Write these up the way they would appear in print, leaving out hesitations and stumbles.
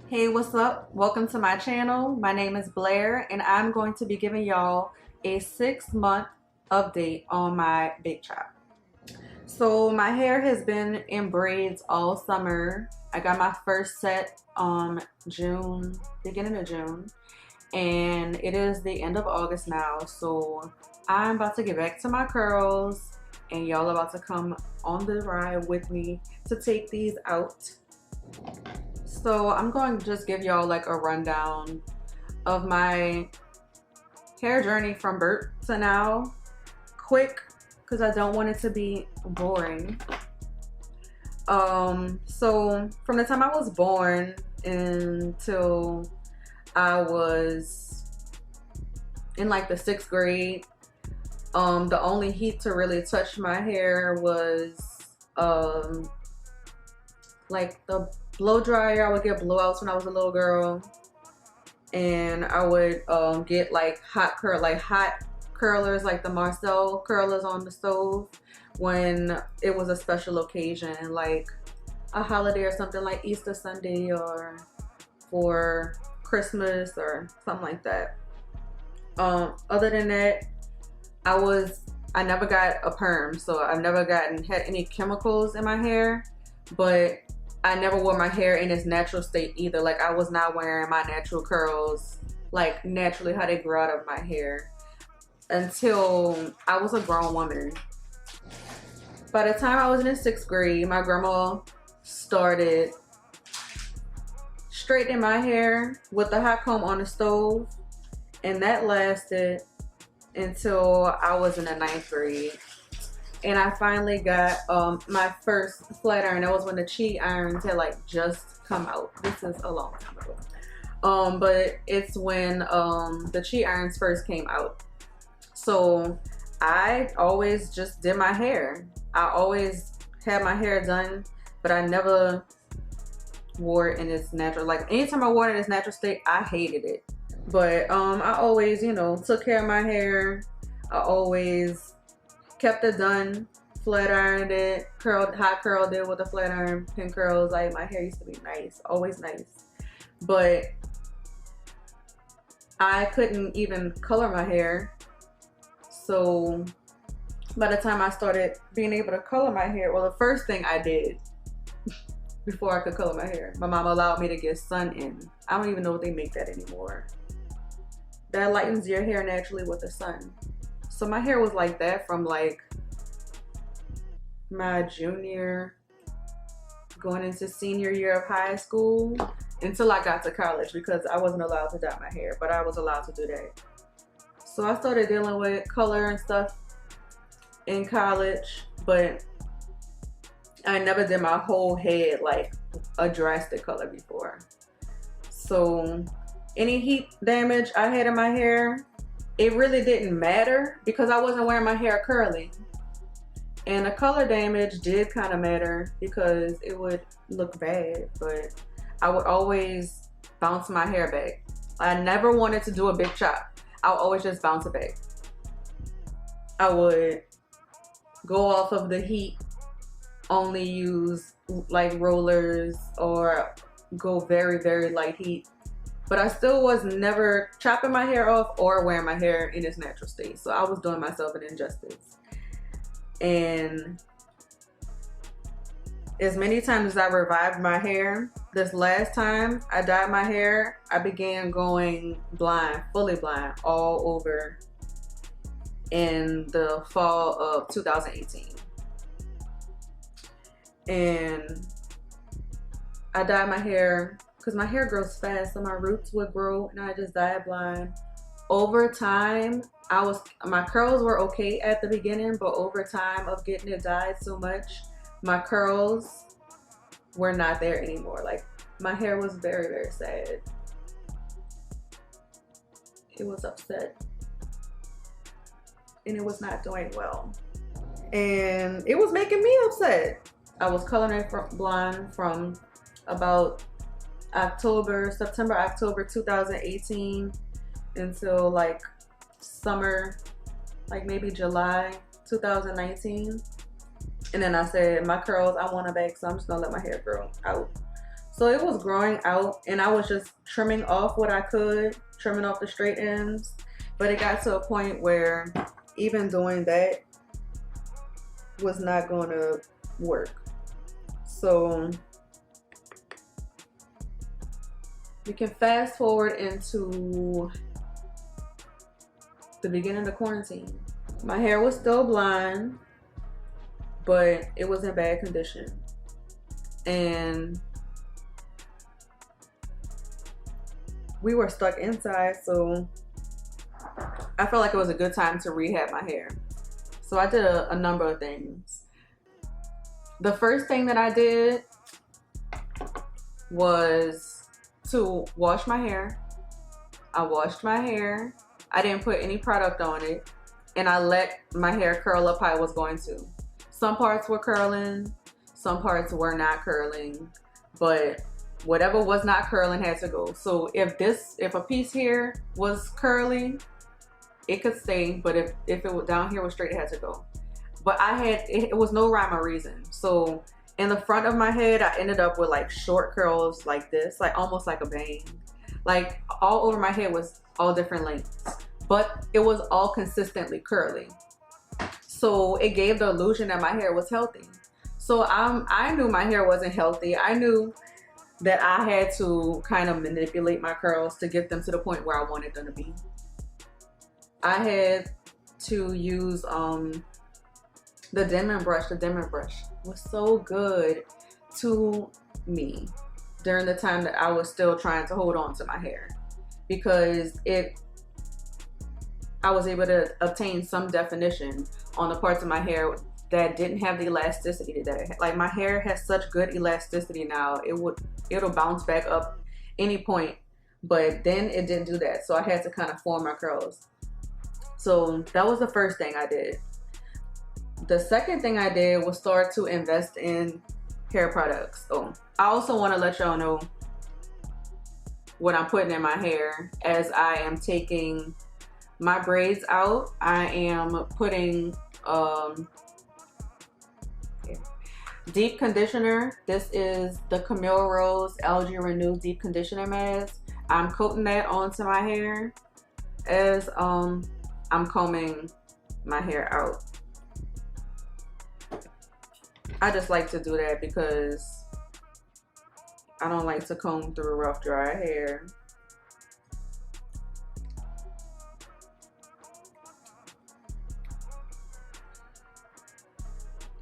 Hey, what's up? Welcome to my channel. My name is Blair, and I'm going to be giving y'all a 6-month update on my big chop. So my hair has been in braids all summer. I got my first set June, beginning of June, and it is the end of August now. So I'm about to get back to my curls, and y'all about to come on the ride with me to take these out. So I'm going to just give y'all like a rundown of my hair journey from birth to now. Quick, because I don't want it to be boring. So from the time I was born until I was in like the 6th grade, the only heat to really touch my hair was like the blow dryer. I would get blowouts when I was a little girl, and I would get like hot curlers, like the Marcel curlers on the stove when it was a special occasion, like a holiday or something, like Easter Sunday or for Christmas or something like that. Other than that, I never got a perm, so I've never had any chemicals in my hair, but I never wore my hair in its natural state either. Like, I was not wearing my natural curls, like naturally how they grew out of my hair, until I was a grown woman. By the time I was in the 6th grade, my grandma started straightening my hair with the hot comb on the stove, and that lasted until I was in the 9th grade. And I finally got my first flat iron. That was when the cheat irons had like just come out. This is a long time ago. But it's when the cheat irons first came out. So I always just did my hair. I always had my hair done, but I never wore it in its natural. Like, anytime I wore it in its natural state, I hated it. But I always, took care of my hair. I always kept it done, flat ironed it, hot curled it with a flat iron, pin curls. Like, my hair used to be nice, always nice. But I couldn't even color my hair. So by the time I started being able to color my hair, well, the first thing I did before I could color my hair, my mom allowed me to get sun in. I don't even know if they make that anymore. That lightens your hair naturally with the sun. So my hair was like that from like my junior going into senior year of high school until I got to college, because I wasn't allowed to dye my hair, but I was allowed to do that. So I started dealing with color and stuff in college, but I never did my whole head like a drastic color before. So any heat damage I had in my hair, it really didn't matter because I wasn't wearing my hair curly. And the color damage did kind of matter because it would look bad, but I would always bounce my hair back. I never wanted to do a big chop. I would always just bounce it back. I would go off of the heat, only use like rollers, or go very, very light heat. But I still was never chopping my hair off or wearing my hair in its natural state. So I was doing myself an injustice. And as many times as I revived my hair, this last time I dyed my hair, I began going blind, fully blind, all over in the fall of 2018. And I dyed my hair because my hair grows fast, so my roots would grow, and I just dyed blind. Over time, my curls were okay at the beginning, but over time of getting it dyed so much, my curls were not there anymore. Like, my hair was very, very sad. It was upset, and it was not doing well, and it was making me upset. I was coloring it blonde from about September, October 2018 until like summer, like maybe July 2019. And then I said, my curls, I want them back, so I'm just gonna let my hair grow out. So it was growing out, and I was just trimming off what I could, trimming off the straight ends. But it got to a point where even doing that was not going to work. So we can fast forward into the beginning of the quarantine. My hair was still blonde, but it was in bad condition. And we were stuck inside, so I felt like it was a good time to rehab my hair. So I did a number of things. The first thing that I did was to wash my hair. I washed my hair. I didn't put any product on it, and I let my hair curl up how I was going to. Some parts were curling, some parts were not curling, but whatever was not curling had to go. So if a piece here was curly, it could stay, but if it was down here was straight, it had to go. But it was no rhyme or reason. So in the front of my head, I ended up with like short curls like this, like almost like a bang. Like all over my head was all different lengths, but it was all consistently curly. So it gave the illusion that my hair was healthy. So I knew my hair wasn't healthy. I knew that I had to kind of manipulate my curls to get them to the point where I wanted them to be. I had to use the Denman brush. The Denman brush was so good to me during the time that I was still trying to hold on to my hair, because I was able to obtain some definition on the parts of my hair that didn't have the elasticity that it had. Like my hair has such good elasticity now, it'll bounce back up any point, but then it didn't do that. So I had to kind of form my curls. So that was the first thing I did. The second thing I did was start to invest in hair products. Oh, I also want to let y'all know what I'm putting in my hair. As I am taking my braids out, I am putting deep conditioner. This is the Camille Rose Algae Renew Deep Conditioner Mask. I'm coating that onto my hair as I'm combing my hair out. I just like to do that because I don't like to comb through rough, dry hair.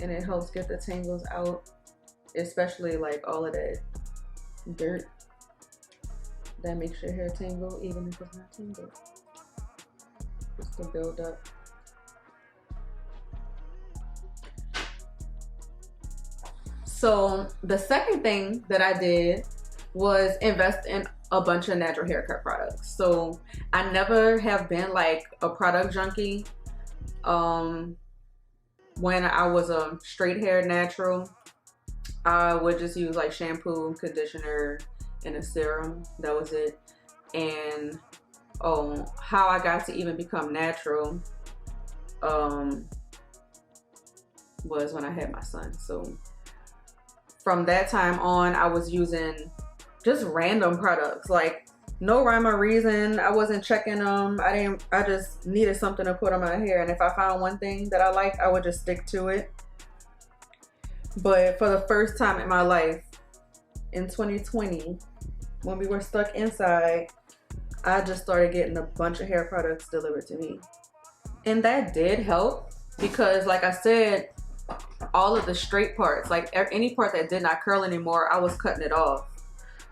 And it helps get the tangles out, especially like all of that dirt that makes your hair tangle, even if it's not tangled. Just to build up. So the second thing that I did was invest in a bunch of natural haircut products. So I never have been like a product junkie. When I was a straight hair natural, I would just use like shampoo, conditioner, and a serum. That was it. And how I got to even become natural was when I had my son. So from that time on, I was using just random products, like no rhyme or reason. I wasn't checking them. I just needed something to put on my hair. And if I found one thing that I liked, I would just stick to it. But for the first time in my life, in 2020, when we were stuck inside, I just started getting a bunch of hair products delivered to me. And that did help because, like I said, all of the straight parts, like any part that did not curl anymore, I was cutting it off.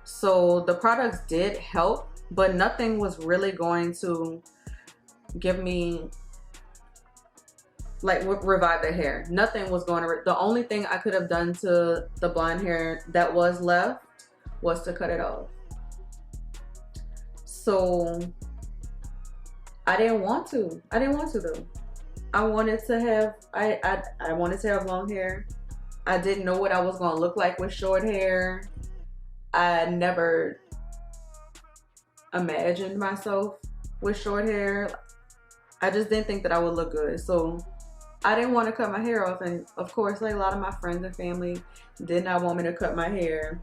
So the products did help, but nothing was really going to give me, like, revive the hair. Nothing was going to, the only thing I could have done to the blonde hair that was left was to cut it off. So I didn't want to though. I wanted to have, I wanted to have long hair. I didn't know what I was going to look like with short hair. I never imagined myself with short hair. I just didn't think that I would look good. So I didn't want to cut my hair off. And of course, like a lot of my friends and family did not want me to cut my hair.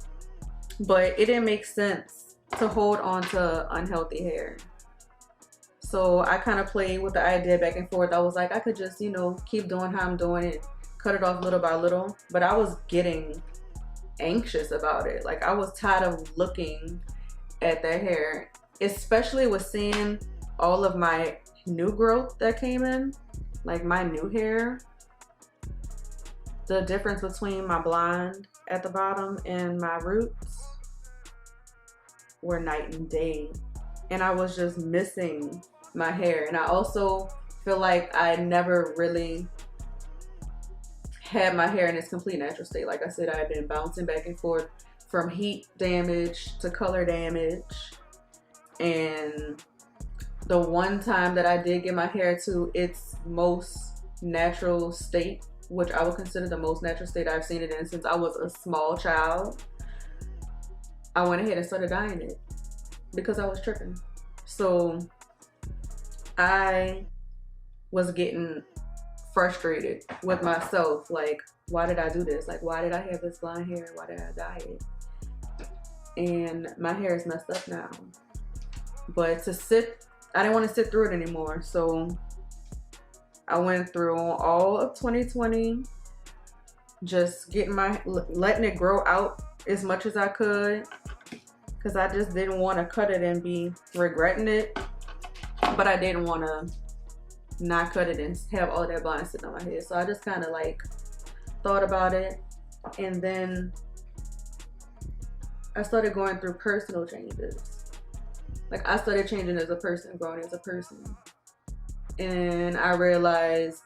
but it didn't make sense to hold on to unhealthy hair. So I kind of played with the idea back and forth. I was like, I could just, you know, keep doing how I'm doing it, cut it off little by little. But I was getting anxious about it. Like, I was tired of looking at that hair, especially with seeing all of my new growth that came in, like my new hair. The difference between my blonde at the bottom and my roots were night and day. And I was just missing my hair. And I also feel like I never really had my hair in its complete natural state. Like I said, I had been bouncing back and forth from heat damage to color damage. And the one time that I did get my hair to its most natural state, which I would consider the most natural state I've seen it in since I was a small child, I went ahead and started dyeing it because I was tripping. So I was getting frustrated with myself. Like, why did I do this? Like, why did I have this blonde hair? Why did I dye it? And my hair is messed up now. But I didn't want to sit through it anymore. So I went through all of 2020, just letting it grow out as much as I could, because I just didn't want to cut it and be regretting it. But I didn't want to not cut it and have all that blonde sitting on my head. So I just kind of like thought about it, and then I started going through personal changes. Like, I started changing as a person, growing as a person. And I realized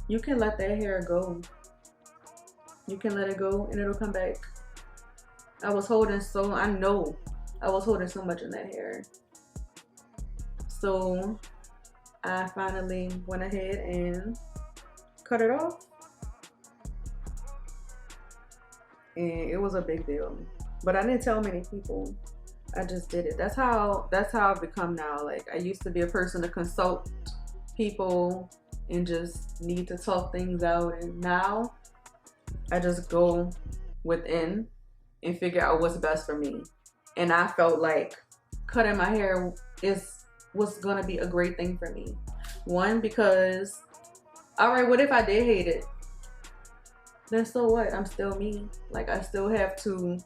you can let that hair go. You can let it go and it'll come back. I know I was holding so much in that hair. So I finally went ahead and cut it off. And it was a big deal. But I didn't tell many people. I just did it. That's how I've become now. Like, I used to be a person to consult people and just need to talk things out, and now I just go within and figure out what's best for me. And I felt like cutting my hair was gonna be a great thing for me. One, because, all right, what if I did hate it? Then so what? I'm still me. Like, I still have to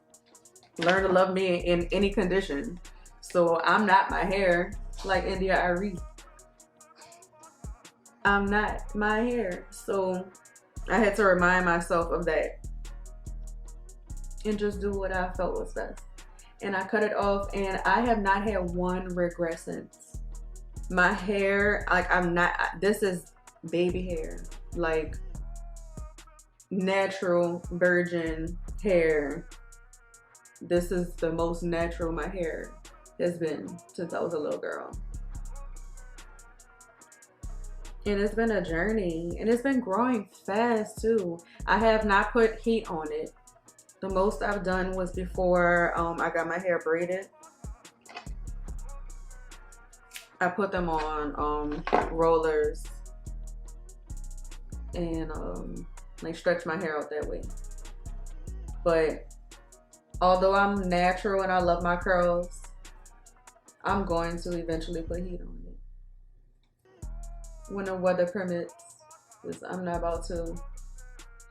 learn to love me in any condition. So I'm not my hair, like India Arie. I'm not my hair. So I had to remind myself of that and just do what I felt was best. And I cut it off, and I have not had one regret since. My hair, like, this is baby hair, like natural virgin hair. This is the most natural my hair has been since I was a little girl. And it's been a journey, and it's been growing fast too. I have not put heat on it. The most I've done was before I got my hair braided. I put them on rollers and like stretch my hair out that way. But although I'm natural and I love my curls, I'm going to eventually put heat on it when the weather permits, because I'm not about to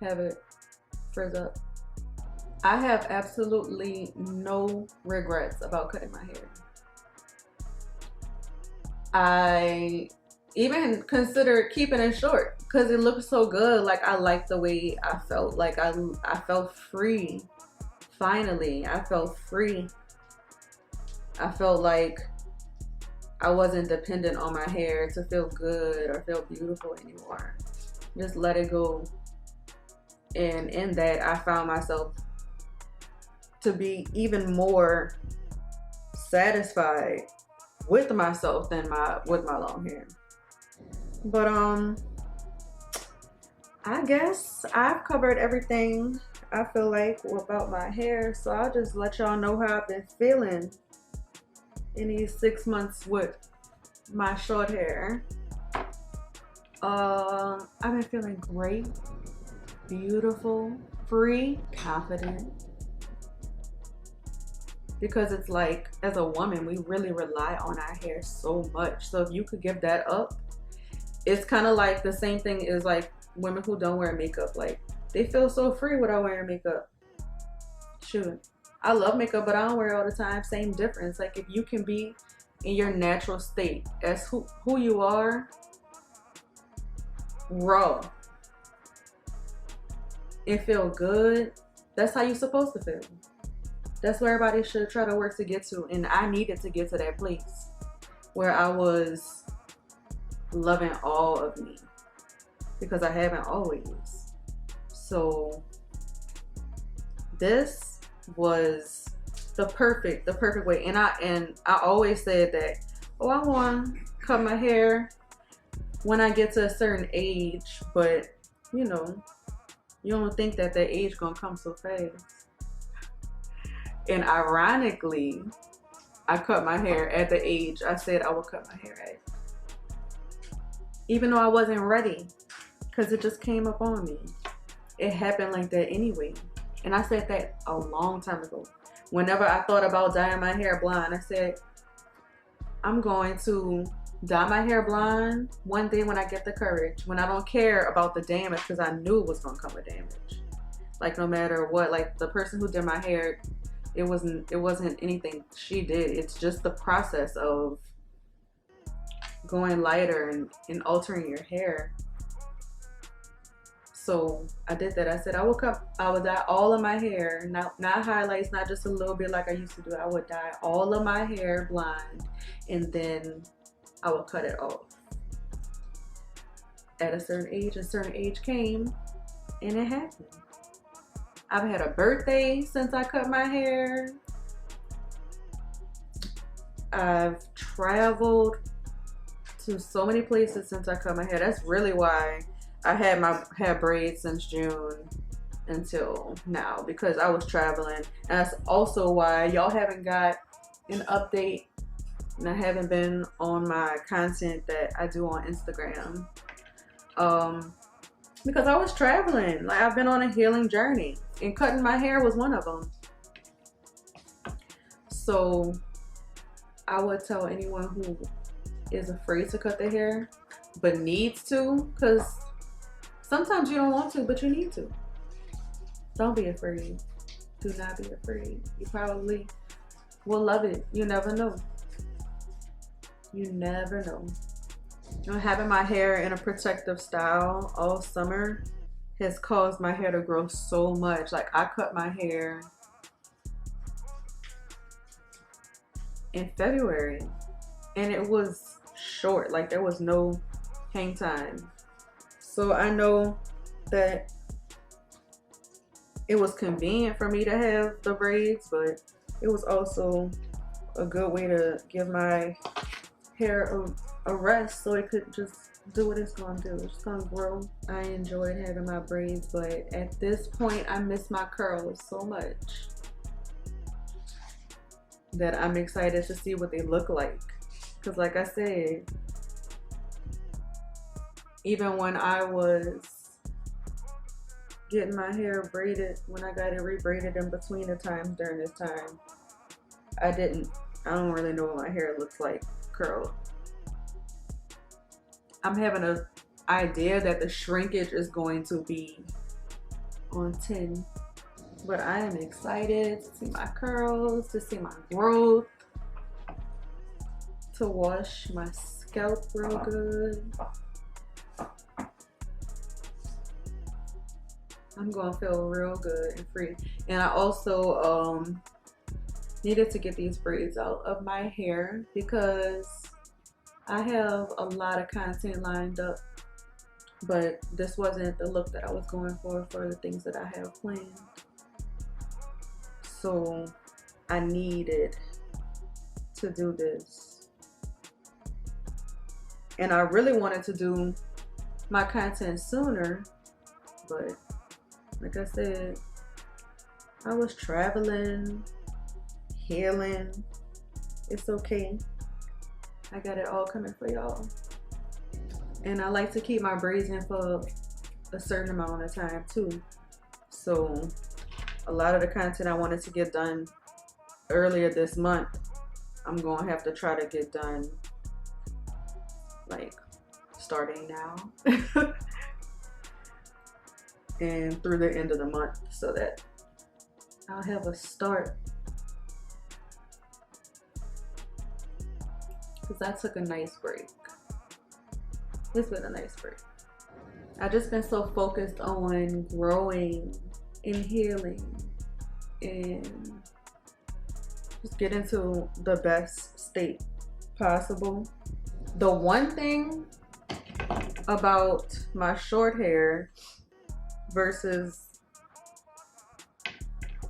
have it frizz up. I have absolutely no regrets about cutting my hair. I even considered keeping it short because it looked so good. Like, I liked the way I felt. Like, I felt free. Finally, I felt free. I felt like I wasn't dependent on my hair to feel good or feel beautiful anymore. Just let it go. And in that, I found myself to be even more satisfied with myself than with my long hair. But I guess I've covered everything I feel like about my hair, so I'll just let y'all know how I've been feeling in these 6 months with my short hair. I've been feeling great, beautiful, free, confident, because it's like, as a woman, we really rely on our hair so much. So if you could give that up, it's kind of like the same thing as like women who don't wear makeup. Like, they feel so free without wearing makeup. Shoot, I love makeup, but I don't wear it all the time. Same difference. Like, if you can be in your natural state as who you are, raw, and feel good, that's how you're supposed to feel. That's where everybody should try to work to get to. And I needed to get to that place where I was loving all of me, because I haven't always. So this was the perfect way. And I always said that, oh, I want to cut my hair when I get to a certain age, but you know, you don't think that age gonna come so fast. And ironically, I cut my hair at the age I said I would cut my hair at, even though I wasn't ready, because it just came up on me. It happened like that anyway. And I said that a long time ago. Whenever I thought about dyeing my hair blonde, I said, I'm going to dye my hair blonde one day when I get the courage, when I don't care about the damage, because I knew it was going to come with damage. Like, no matter what, like the person who did my hair, it wasn't anything she did. It's just the process of going lighter and altering your hair. So I did that. I said I would dye all of my hair, not highlights, not just a little bit like I used to do. I would dye all of my hair blonde, and then I would cut it off at a certain age. A certain age came, and it happened. I've had a birthday since I cut my hair. I've traveled to so many places since I cut my hair. That's really why I had braids since June until now, because I was traveling. And that's also why y'all haven't got an update, and I haven't been on my content that I do on Instagram. Because I was traveling. Like, I've been on a healing journey, and cutting my hair was one of them. So I would tell anyone who is afraid to cut their hair but needs to, because sometimes you don't want to, but you need to. Don't be afraid. Do not be afraid. You probably will love it. You never know. You never know. You know, having my hair in a protective style all summer has caused my hair to grow so much. Like, I cut my hair in February, and it was short. Like, there was no hang time. So I know that it was convenient for me to have the braids, but it was also a good way to give my hair a rest so it could just do what it's gonna do. It's gonna grow. I enjoyed having my braids, but at this point I miss my curls so much that I'm excited to see what they look like. Because like I said, even when I was getting my hair braided, when I got it rebraided in between the times during this time, I don't really know what my hair looks like curled. I'm having an idea that the shrinkage is going to be on 10, but I am excited to see my curls, to see my growth, to wash my scalp real good. I'm gonna feel real good and free. And I also needed to get these braids out of my hair because I have a lot of content lined up, but this wasn't the look that I was going for the things that I have planned. So I needed to do this. And I really wanted to do my content sooner, but like I said, I was traveling, healing. It's okay. I got it all coming for y'all. And I like to keep my braids in for a certain amount of time too. So a lot of the content I wanted to get done earlier this month, I'm going to have to try to get done, like, starting now and through the end of the month, so that I'll have a start. Because I took a nice break. It's been a nice break. I've just been so focused on growing and healing and just get into the best state possible. The one thing about my short hair versus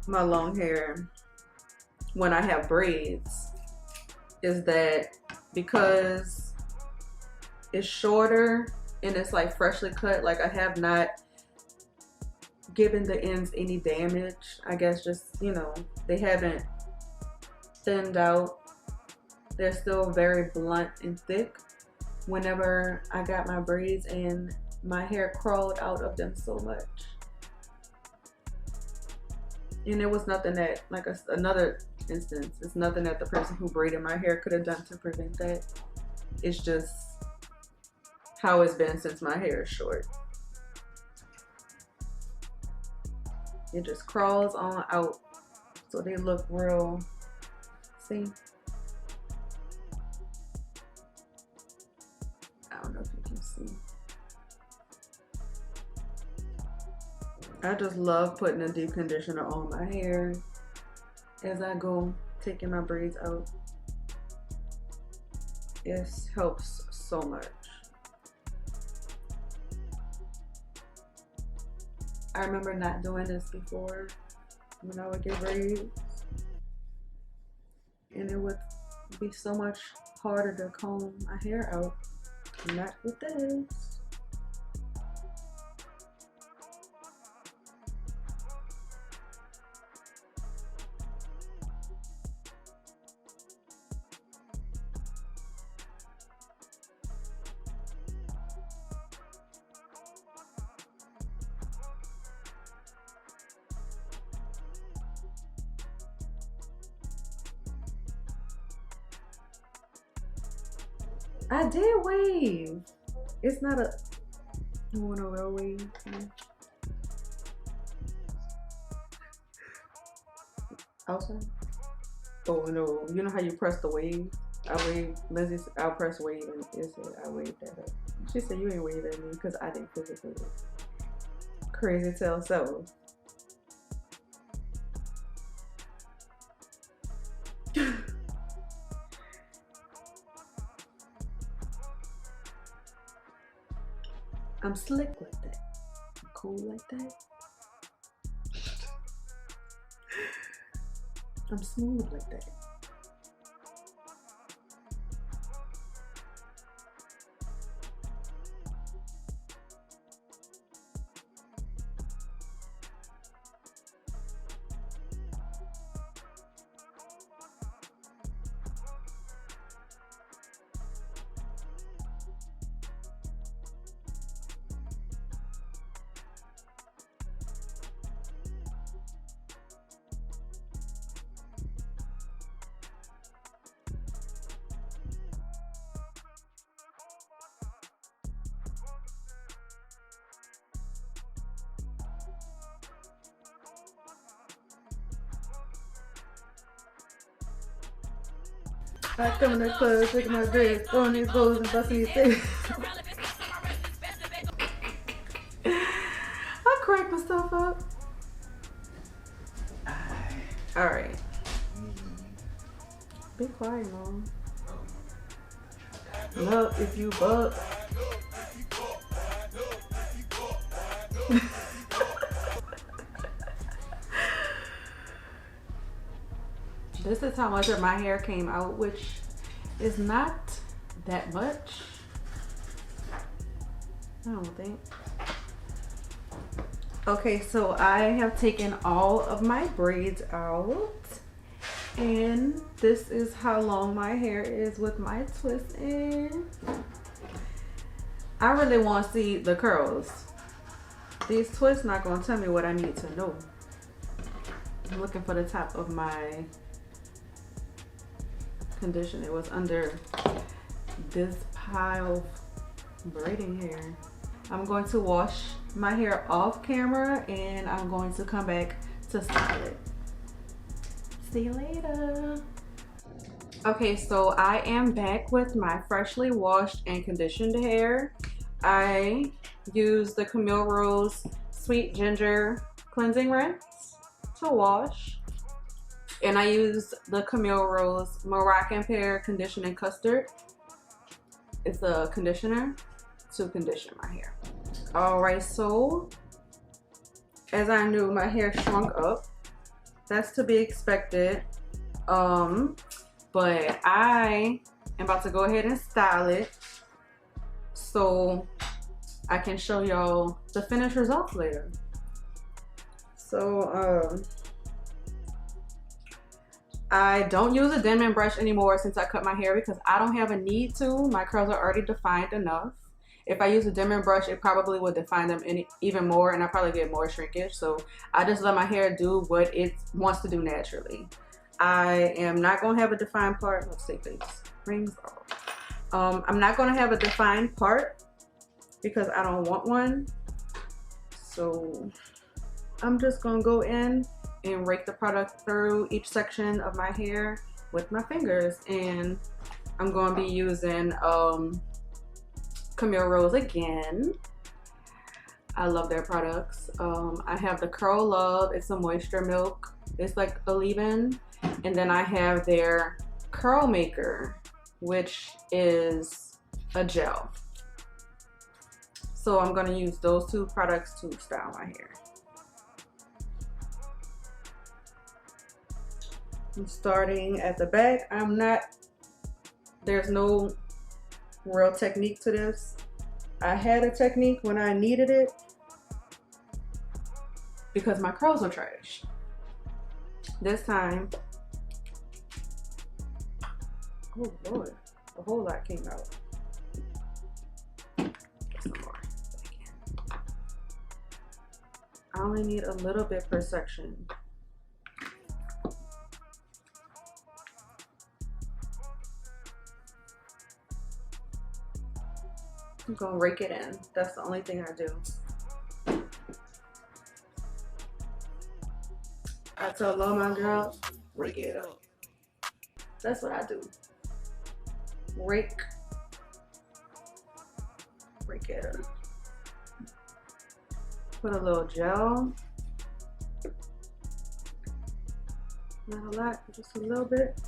my long hair when I have braids is that because it's shorter and it's like freshly cut, like I have not given the ends any damage. I guess just, you know, they haven't thinned out. They're still very blunt and thick. Whenever I got my braids, and my hair crawled out of them so much. And there was nothing that, like another instance, it's nothing that the person who braided my hair could have done to prevent that. It's just how it's been since my hair is short. It just crawls on out, so they look real, see? I don't know if you can see. I just love putting a deep conditioner on my hair as I go taking my braids out. It helps so much. I remember not doing this before when I would get braids, and it would be so much harder to comb my hair out. Not with this. I did wave. It's not a, you want a real wave? Outside? Oh no, you know how you press the wave? I wave, Lindsay said, I'll press wave, and it said I waved that up. She said you ain't waved at me because I didn't physically. Crazy tell so. I'm slick like that. I'm cool like that. I'm smooth like that. I come in the club, taking my dress, throwing these bowls and busting these things. I cracked myself up. Alright. Be quiet, Mom. Love if you buck. This is how much of my hair came out, which is not that much. I don't think. Okay, so I have taken all of my braids out, and this is how long my hair is with my twist in. I really want to see the curls. These twists not gonna tell me what I need to know. I'm looking for the top of my condition. It was under this pile of braiding hair. I'm going to wash my hair off camera and I'm going to come back to style it. See you later. Okay, so I am back with my freshly washed and conditioned hair. I used the Camille Rose Sweet Ginger Cleansing Rinse to wash. And I used the Camille Rose Moroccan Pear Conditioning Custard. It's a conditioner to condition my hair. Alright, so as I knew, my hair shrunk up. That's to be expected. But I am about to go ahead and style it so I can show y'all the finished results later. So I don't use a Denman brush anymore since I cut my hair because I don't have a need to. My curls are already defined enough. If I use a Denman brush, it probably would define them even more, and I probably get more shrinkage. So I just let my hair do what it wants to do naturally. I am not going to have a defined part. Let's see, please. Rings off. I'm not going to have a defined part because I don't want one. So I'm just going to go in and rake the product through each section of my hair with my fingers. And I'm going to be using Camille Rose again. I love their products. I have the Curl Love. It's a moisture milk. It's like a leave-in. And then I have their Curl Maker, which is a gel. So I'm going to use those two products to style my hair. I'm starting at the back. There's no real technique to this. I had a technique when I needed it because my curls are trash. This time, oh Lord, a whole lot came out. Some more. I only need a little bit per section. I'm gonna rake it in. That's the only thing I do. I told all my girls, rake it up. That's what I do. Rake it up. Put a little gel. Not a lot, just a little bit.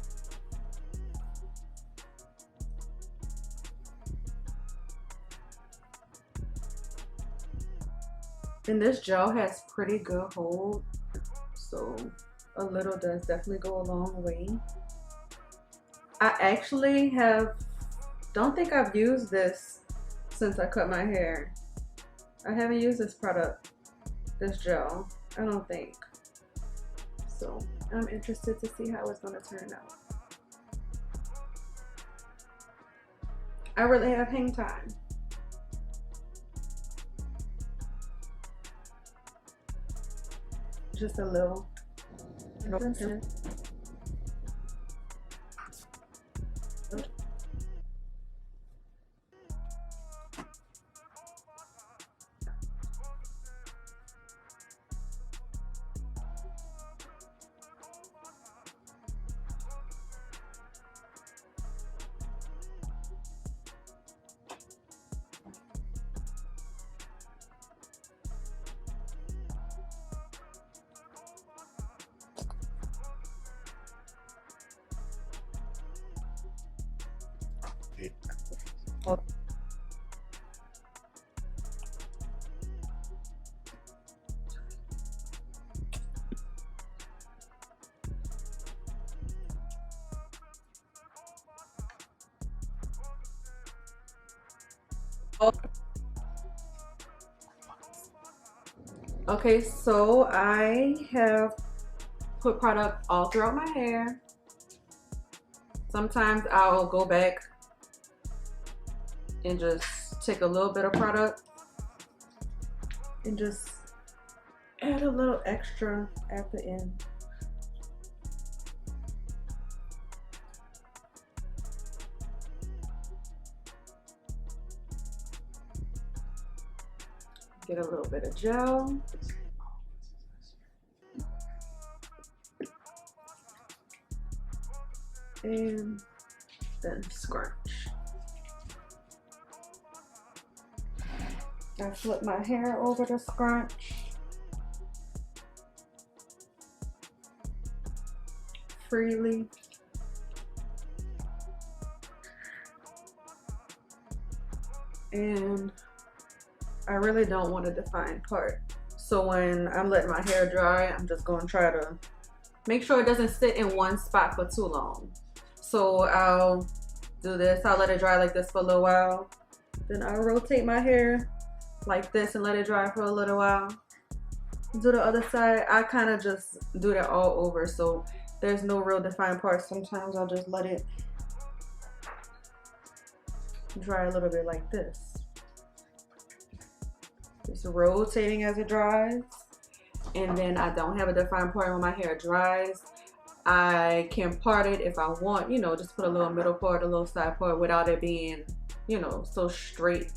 And this gel has pretty good hold, so a little does definitely go a long way. I actually don't think I've used this since I cut my hair. I haven't used this product, this gel, I don't think. So I'm interested to see how it's gonna turn out. I really have hang time. Just a little. Okay, so I have put product all throughout my hair. Sometimes I'll go back and just take a little bit of product and just add a little extra at the end. Get a little bit of gel. And then scrunch. I flip my hair over to scrunch. Freely. And I really don't want a defined part. So when I'm letting my hair dry, I'm just going to try to make sure it doesn't sit in one spot for too long. So I'll do this. I'll let it dry like this for a little while. Then I'll rotate my hair like this and let it dry for a little while. Do the other side. I kind of just do that all over, so there's no real defined part. Sometimes I'll just let it dry a little bit like this. Just rotating as it dries. And then I don't have a defined part when my hair dries. I can part it if I want, you know, just put a little middle part, a little side part without it being, you know, so straight,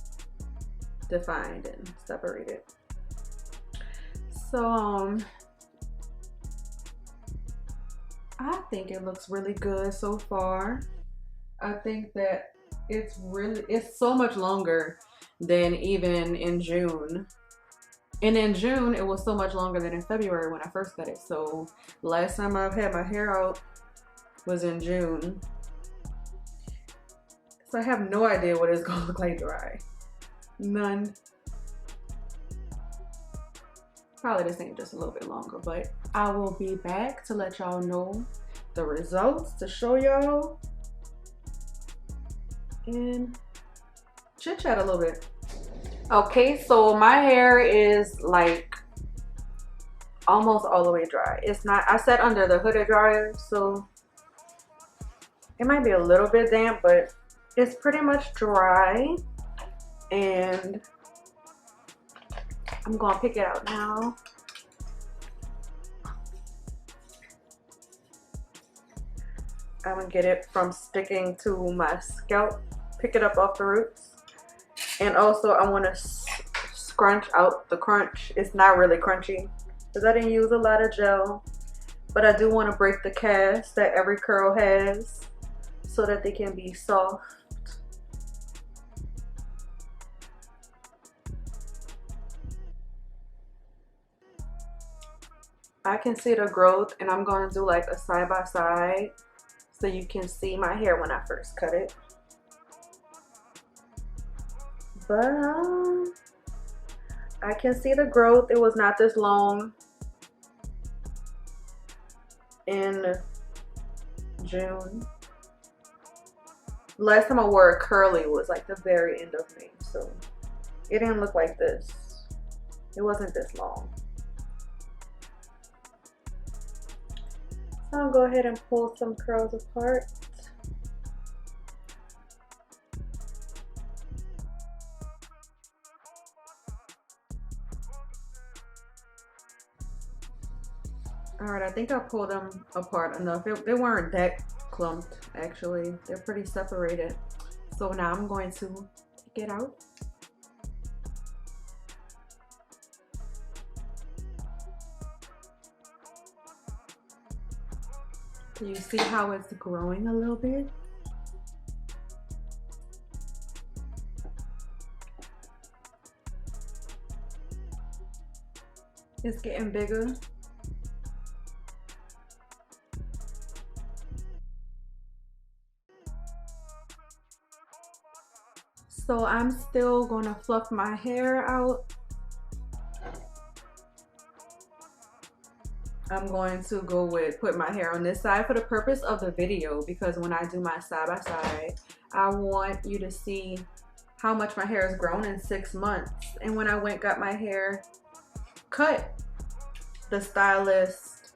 defined and separated. So I think it looks really good so far. I think that it's so much longer than even in June. And in June, it was so much longer than in February when I first got it. So last time I've had my hair out was in June. So I have no idea what it's gonna look like dry. None. Probably the same, just a little bit longer, but I will be back to let y'all know the results, to show y'all and chit chat a little bit. Okay, so my hair is like almost all the way dry. It's not, I sat under the hooded dryer, so it might be a little bit damp, but it's pretty much dry. And I'm gonna pick it out now. I'm gonna get it from sticking to my scalp, pick it up off the roots. And also I want to scrunch out the crunch. It's not really crunchy because I didn't use a lot of gel, but I do want to break the cast that every curl has so that they can be soft. I can see the growth, and I'm going to do like a side by side so you can see my hair when I first cut it. But I can see the growth. It was not this long in June. Last time I wore a curly was like the very end of May, so it didn't look like this. It wasn't this long. So I'll go ahead and pull some curls apart. Alright, I think I pulled them apart enough. They weren't that clumped, actually. They're pretty separated. So now I'm going to take it out. Do you see how it's growing a little bit? It's getting bigger. So I'm still gonna fluff my hair out. I'm going to go with put my hair on this side for the purpose of the video, because when I do my side by side, I want you to see how much my hair has grown in 6 months. And when I got my hair cut, the stylist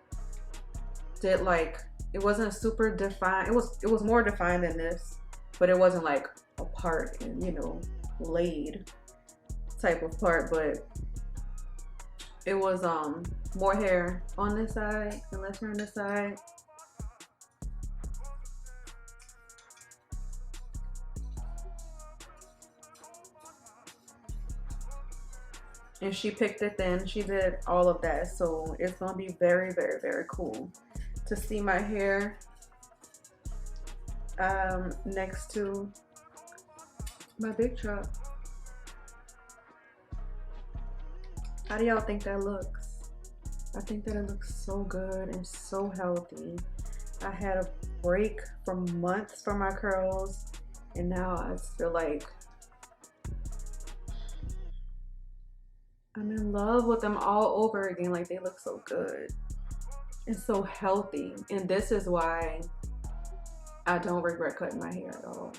did like, it wasn't super defined. It was more defined than this, but it wasn't like a part and, you know, laid type of part, but it was more hair on this side and less hair on this side. and she picked it thin. She did all of that. So it's gonna be very, very, very cool to see my hair next to my big chop. How do y'all think that looks? I think that it looks so good and so healthy. I had a break from months from my curls, and now I feel like I'm in love with them all over again. Like, they look so good and so healthy. And this is why I don't regret cutting my hair at all.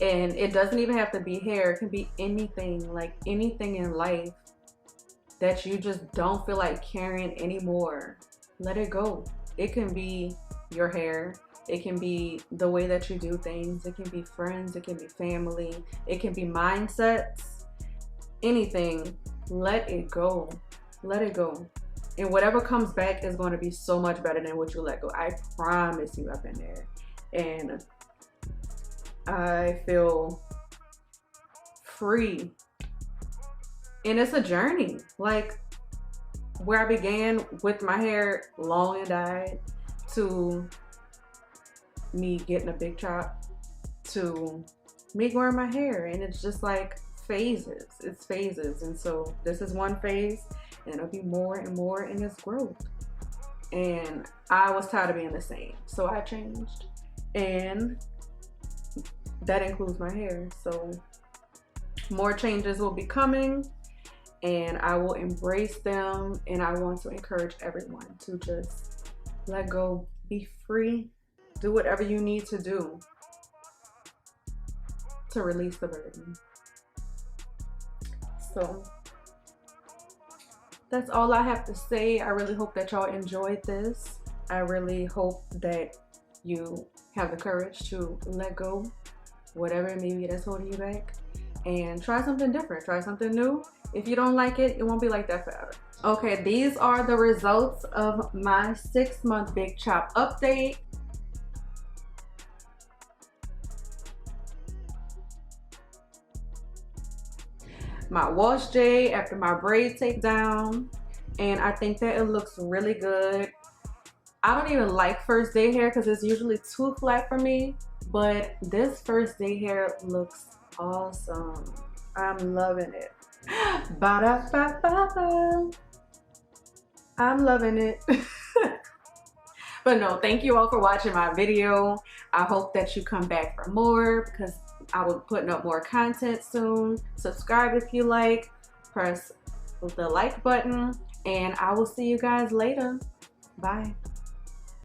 And it doesn't even have to be hair. It can be anything, like anything in life that you just don't feel like carrying anymore. Let it go. It can be your hair. It can be the way that you do things. It can be friends. It can be family. It can be mindsets. Anything. Let it go. Let it go. And whatever comes back is going to be so much better than what you let go. I promise you, I've been there. And I feel free. And it's a journey. Like, where I began with my hair long and dyed, to me getting a big chop, to me growing my hair. And it's just like phases. It's phases. And so this is one phase, and it'll be more and more in its growth. And I was tired of being the same, so I changed. And that includes my hair. So more changes will be coming, and I will embrace them. And I want to encourage everyone to just let go, be free, do whatever you need to do to release the burden. So that's all I have to say. I really hope that y'all enjoyed this. I really hope that you have the courage to let go, whatever it may be that's holding you back, and try something different, try something new. If you don't like it, it won't be like that forever. Okay, these are the results of my 6-month big chop update. My wash day after my braid takedown, and I think that it looks really good. I don't even like first day hair because it's usually too flat for me, but this first day hair looks awesome. I'm loving it. Ba-da-ba-ba-ba. I'm loving it. But no, thank you all for watching my video. I hope that you come back for more, because I will be putting up more content soon. Subscribe if you like. Press the like button, and I will see you guys later. Bye.